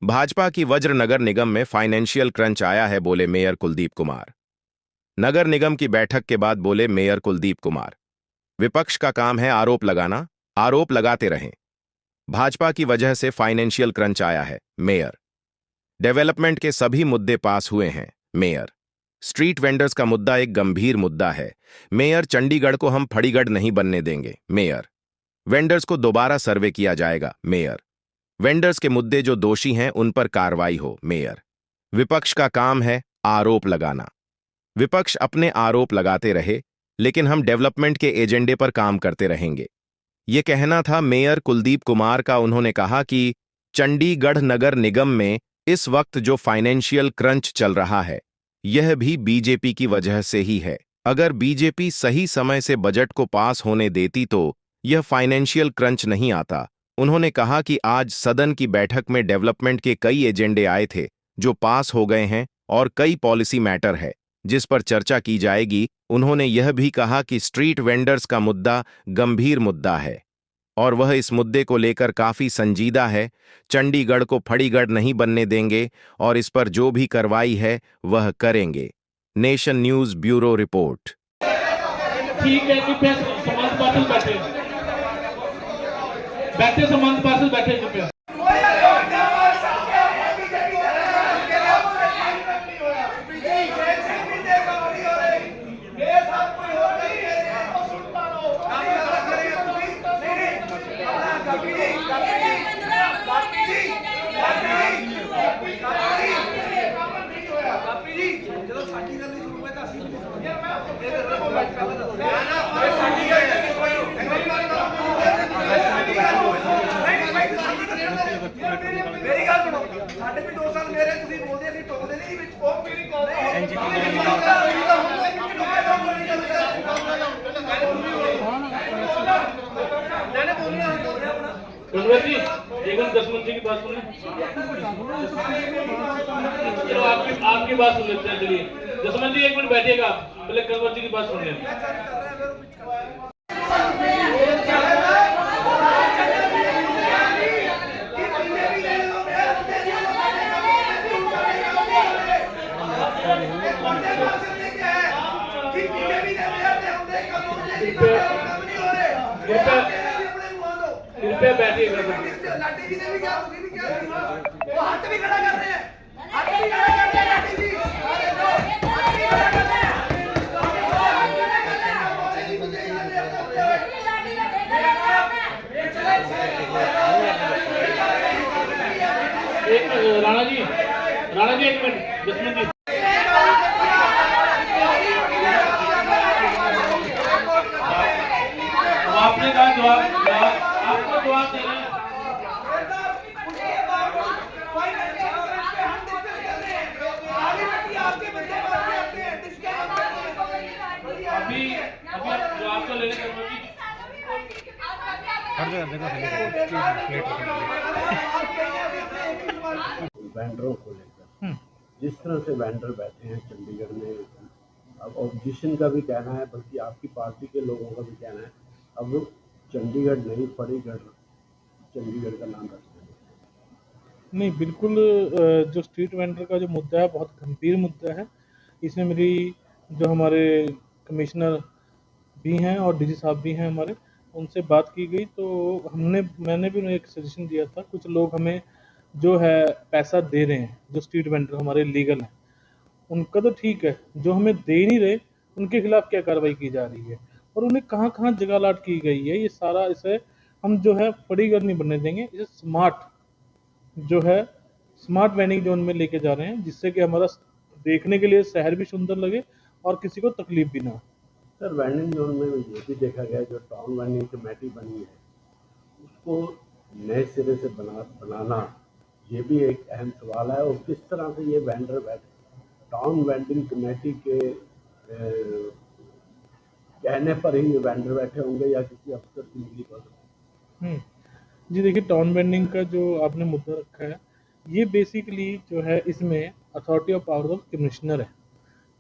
भाजपा की वज्र नगर निगम में फाइनेंशियल क्रंच आया है, बोले मेयर कुलदीप कुमार। नगर निगम की बैठक के बाद बोले मेयर कुलदीप कुमार, विपक्ष का काम है आरोप लगाना, आरोप लगाते रहें। भाजपा की वजह से फाइनेंशियल क्रंच आया है, मेयर। डेवलपमेंट के सभी मुद्दे पास हुए हैं, मेयर। स्ट्रीट वेंडर्स का मुद्दा एक गंभीर मुद्दा है, मेयर। चंडीगढ़ को हम फड़ीगढ़ नहीं बनने देंगे, मेयर। वेंडर्स को दोबारा सर्वे किया जाएगा, मेयर। वेंडर्स के मुद्दे जो दोषी हैं उन पर कार्रवाई हो, मेयर। विपक्ष का काम है आरोप लगाना। विपक्ष अपने आरोप लगाते रहे, लेकिन हम डेवलपमेंट के एजेंडे पर काम करते रहेंगे। ये कहना था मेयर कुलदीप कुमार का। उन्होंने कहा कि चंडीगढ़ नगर निगम में इस वक्त जो फाइनेंशियल क्रंच चल रहा है, यह भी बीजेपी की वजह से ही है। अगर बीजेपी सही समय से बजट को पास होने देती तो यह फाइनेंशियल क्रंच नहीं आता। उन्होंने कहा कि आज सदन की बैठक में डेवलपमेंट के कई एजेंडे आए थे जो पास हो गए हैं और कई पॉलिसी मैटर है जिस पर चर्चा की जाएगी। उन्होंने यह भी कहा कि स्ट्रीट वेंडर्स का मुद्दा गंभीर मुद्दा है और वह इस मुद्दे को लेकर काफी संजीदा है। चंडीगढ़ को फड़ीगढ़ नहीं बनने देंगे और इस पर जो भी कार्रवाई है वह करेंगे। Nation news bureau report. ठीक है, कृपया समाज पार्षद बैठे बैठे समाज पार्षद बैठे कृपया। मेरी गल सुनो, साढ़े भी 2 साल मेरे तुसी बोलदे ਅਸੀਂ ਟੋਕਦੇ ਨਹੀਂ ਵਿੱਚ ਉਹ ਮੇਰੀ ਗੱਲ कंवर जी, एक मिनट जसवंत जी की बात सुनिए। चलो आपकी बात सुन लेते हैं। चलिए जसवंत जी एक मिनट बैठिएगा, पहले कंवर जी की बात सुन लें। कृपया बैठिएगा। लाठी जी ने भी क्या तुसी भी क्या वो हाथ भी खड़ा कर रहे हैं, हाथ भी खड़ा कर रहे हैं लाठी जी, अरे लो हाथ भी खड़ा कर रहे हैं, एक राणा जी एक मिनट जसवंत जी। आपने कहा जवाब, आपको जवाब देना है। अभी आप जवाब तो ले लें कंवर जी। वेंडरों को लेकर जिस तरह से वेंडर बैठे हैं चंडीगढ़ में, अब ऑपोजिशन का भी कहना है, बल्कि आपकी पार्टी के लोगों का भी कहना है, अब चंडीगढ़ नहीं फड़ीगढ़ चंडीगढ़ का नाम रखते हैं। नहीं, बिल्कुल। जो स्ट्रीट वेंडर का जो मुद्दा है बहुत गंभीर मुद्दा है। इसमें मेरी जो हमारे कमिश्नर भी हैं और डीसी साहब भी हैं हमारे, उनसे बात की गई तो मैंने भी उन्हें एक सजेशन दिया था। कुछ लोग हमें जो है पैसा दे रहे हैं, जो स्ट्रीट वेंडर हमारे लीगल हैं, उनका तो ठीक है, जो हमें दे ही नहीं रहे उनके खिलाफ क्या कार्रवाई की जा रही है और उन्हें कहाँ कहाँ जगह लाट की गई है, ये सारा इसे हम जो है फड़ीगढ़ नहीं बनने देंगे। इसे स्मार्ट वेंडिंग जोन में लेके जा रहे हैं, जिससे कि हमारा देखने के लिए शहर भी सुंदर लगे और किसी को तकलीफ भी ना हो। सर, वेंडिंग जोन में ये भी देखा गया जो टाउन वेंडिंग कमेटी बनी है उसको नए सिरे से बनाना ये भी एक अहम सवाल है। और किस तरह से ये वेंडर टाउन वेंडिंग कमेटी के कहने पर ही वेंडर बैठे होंगे या किसी अफसर की निगरानी पर? जी देखिए, टाउन वेंडिंग का जो आपने मुद्दा रखा है, ये बेसिकली जो है इसमें authority of power of commissioner है।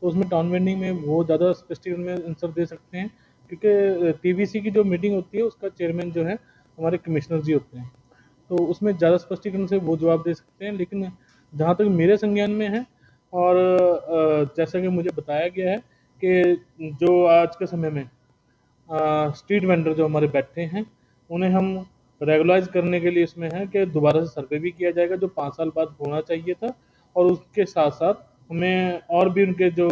तो उसमें टाउन वेंडिंग में वो ज़्यादा स्पेसिफिक में आंसर दे सकते हैं, क्योंकि टीवीसी की जो मीटिंग होती है उसका चेयरमैन जो है हमारे कमिश्नर जी होते हैं। तो उसमें ज़्यादा स्पष्टीकरण से वो जवाब दे सकते हैं। लेकिन जहाँ तक मेरे संज्ञान में है और जैसा कि मुझे बताया गया है कि जो आज के समय में स्ट्रीट वेंडर जो हमारे बैठे हैं, उन्हें हम रेगुलाइज करने के लिए इसमें है कि दोबारा से सर्वे भी किया जाएगा जो 5 साल बाद होना चाहिए था, और उसके साथ-साथ हमें और भी उनके जो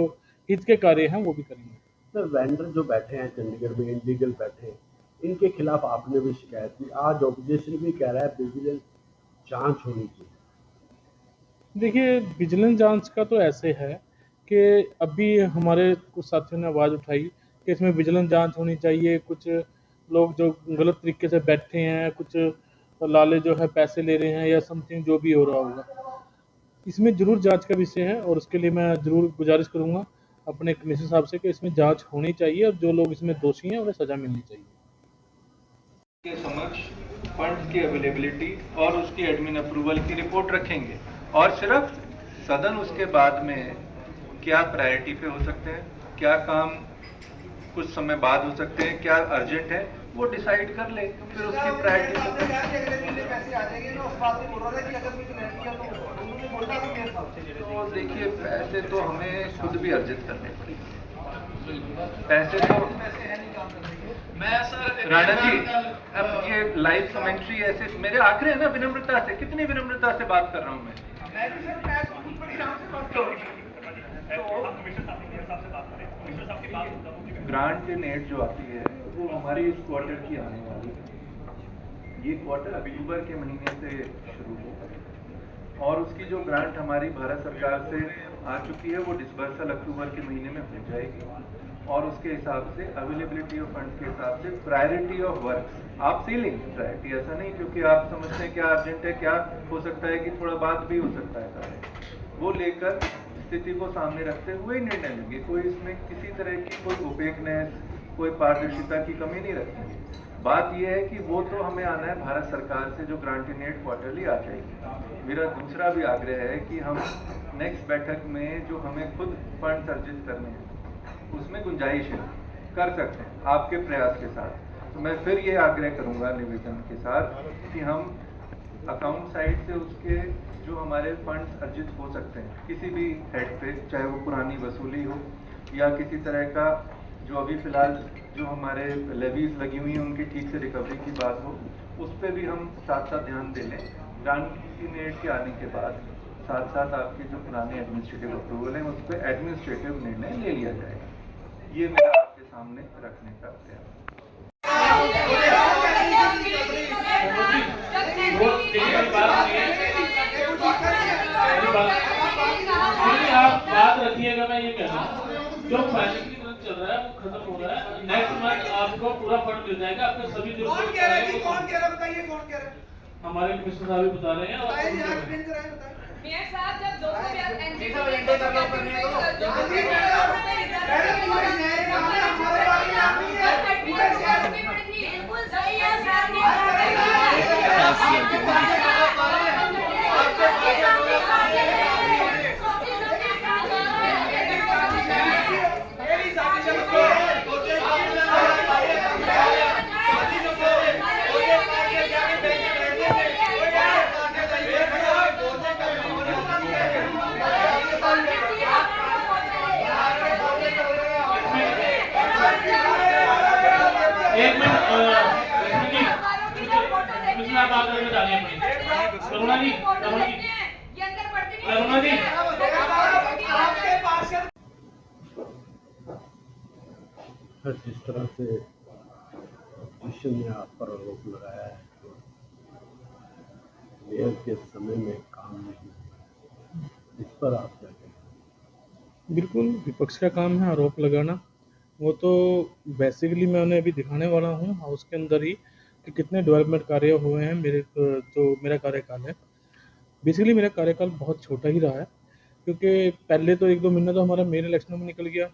हित के कार्य हैं वो भी करेंगे। सर वेंडर जो बैठे हैं चंडीगढ़ में इनलीगल बैठे हैं, इनके खिलाफ आपने भी शिकायत की, आज ऑपोजिशन भी कह रहा है विजिलेंस जांच होनी चाहिए। देखिए, विजिलेंस जांच का तो ऐसे है कि अभी हमारे कुछ साथियों ने आवाज़ उठाई कि इसमें विजिलेंस जांच होनी चाहिए। कुछ लोग जो गलत तरीके से बैठे हैं, कुछ लाले जो है पैसे ले रहे हैं या समथिंग जो भी हो रहा होगा। इसमें ज़रूर जांच का विषय है और उसके लिए मैं ज़रूर गुजारिश करूँगा अपने कमिश्नर साहब से कि इसमें जांच होनी चाहिए और जो लोग इसमें दोषी हैं उन्हें सज़ा मिलनी चाहिए। के समक्ष फंड्स की अवेलेबिलिटी और उसकी एडमिन अप्रूवल की रिपोर्ट रखेंगे, और सिर्फ सदन उसके बाद में क्या प्रायोरिटी पे हो सकते हैं, क्या काम कुछ समय बाद हो सकते हैं, क्या अर्जेंट है, वो डिसाइड कर ले, फिर उसकी प्रायोरिटी तो देखिए पैसे तो हमें खुद भी अर्जित करने पड़ेंगे। पैसे तो मैं सर राणा जी, अब ये लाइव कमेंट्री ऐसे मेरे आखिरी है ना, विनम्रता से, कितनी विनम्रता से बात कर रहा हूँ मैं। ग्रांट नेट जो आती है वो हमारी इस क्वार्टर की आने वाली है। ये क्वार्टर अक्टूबर के महीने से शुरू होगा और उसकी जो ग्रांट हमारी भारत सरकार से आ चुकी है वो डिसबर्सल अक्टूबर के महीने में हो जाएगी, और उसके हिसाब से अवेलेबिलिटी ऑफ फंड्स के हिसाब से प्रायोरिटी ऑफ वर्क आप सीलिंग प्रायोरिटी, ऐसा नहीं क्योंकि आप समझते हैं क्या अर्जेंट है, क्या हो सकता है कि थोड़ा बाद भी हो सकता है कार्य, वो लेकर स्थिति को सामने रखते हुए निर्णय लेंगे। कोई इसमें किसी तरह की कोई ओपेकनेस, कोई पारदर्शिता की कमी नहीं रखेंगे। बात यह है कि वो तो हमें आना है भारत सरकार से जो ग्रांटीनेट क्वार्टरली आ जाएगी। मेरा दूसरा भी आग्रह है कि हम नेक्स्ट बैठक में जो हमें खुद फंड अर्जित करने हैं उसमें गुंजाइश है, कर सकते हैं आपके प्रयास के साथ। तो मैं फिर ये आग्रह करूंगा निवेदन के साथ कि हम अकाउंट साइड से उसके जो हमारे फंड्स अर्जित हो सकते हैं किसी भी हेड पे, चाहे वो पुरानी वसूली हो या किसी तरह का जो अभी फिलहाल जो हमारे लेवीज लगी हुई हैं उनकी ठीक से रिकवरी की बात हो, उस पर भी हम साथ साथ ध्यान दे लें। ग्रांटीनेट के आने के बाद साथ साथ आपके जो पुराने एडमिनिस्ट्रेटिव अप्रूवल हैं उस पर एडमिनिस्ट्रेटिव निर्णय ले लिया जाएगा। ये मेरा आपके सामने रखने का प्रयास। आप बात रखिएगा, मैं ये कह रहा हूँ जो फाइनेंशियल क्रंच चल रहा है वो खत्म हो रहा है। नेक्स्ट मंथ आपको पूरा फंड मिल जाएगा। आपके सभी जो कौन कह रहा है, कौन कह रहा है, बताइए कौन कह रहा है। हमारे कमिश्नर साहब भी बता रहे हैं। बताइए एक्सप्लेन कराएं, बताइए। मेयर साहब जब 200 एनजी को वेंडर का काम करने को बिल्कुल सही है सर। एक मिनट कमिश्नर आप बात करके डालिए अपनी। करुणा जी, करुणा जी, सर जिस तरह से ऑपोजिशन ने आप पर आरोप लगाया है मेयर के समय में काम नहीं हुआ, इस पर आप क्या कहें? बिल्कुल विपक्ष का काम है आरोप लगाना। वो तो बेसिकली मैं उन्हें अभी दिखाने वाला हूँ हाउस के अंदर ही कि कितने डेवलपमेंट कार्य हुए हैं मेरा कार्यकाल है। बेसिकली मेरा कार्यकाल बहुत छोटा ही रहा है क्योंकि पहले तो 1-2 महीना तो हमारा मेयर इलेक्शनों में निकल गया,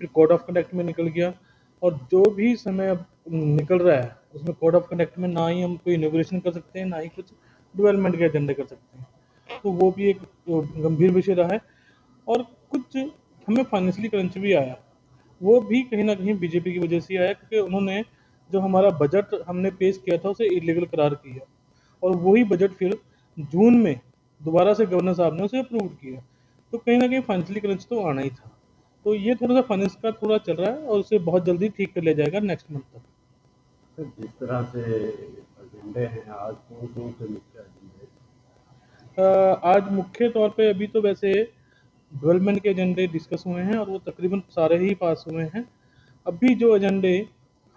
फिर कोड ऑफ कंडक्ट में निकल गया, और जो भी समय अब निकल रहा है उसमें कोड ऑफ कंडक्ट में ना ही हम कोई इनॉग्रेशन कर सकते हैं, ना ही कुछ डेवलपमेंट के एजेंडे कर सकते हैं। तो वो भी एक गंभीर विषय रहा है। और कुछ हमें फाइनेंशियली क्रंच भी आया, वो भी कहीं न कहीं बीजेपी की वजह से आया क्योंकि उन्होंने जो हमारा बजट हमने पेश किया था उसे इलीगल करार किया। और वही बजट फिर जून में दोबारा से गवर्नर साहब ने उसे अप्रूव किया। तो कहीं ना कहीं फाइनेंशियली क्रंच तो आना ही था। तो ये थोड़ा सा फाइनेंस का थोड़ा चल रहा है और उसे बहुत जल्दी ठीक कर लिया जाएगा नेक्स्ट मंथ तक। तो जिस तरह से एजेंडे हैं आज कौन कौन से मुख्य एजेंडे? आज मुख्य तौर पे अभी तो वैसे डेवलपमेंट के एजेंडे डिस्कस हुए हैं और वो तकरीबन सारे ही पास हुए हैं। अभी जो एजेंडे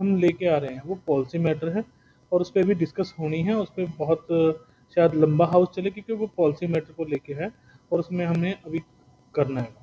हम लेके आ रहे हैं वो पॉलिसी मैटर है और उस पर भी डिस्कस होनी है। उस पर बहुत शायद लंबा हाउस चले क्योंकि वो पॉलिसी मैटर को लेके है और उसमें हमें अभी करना है।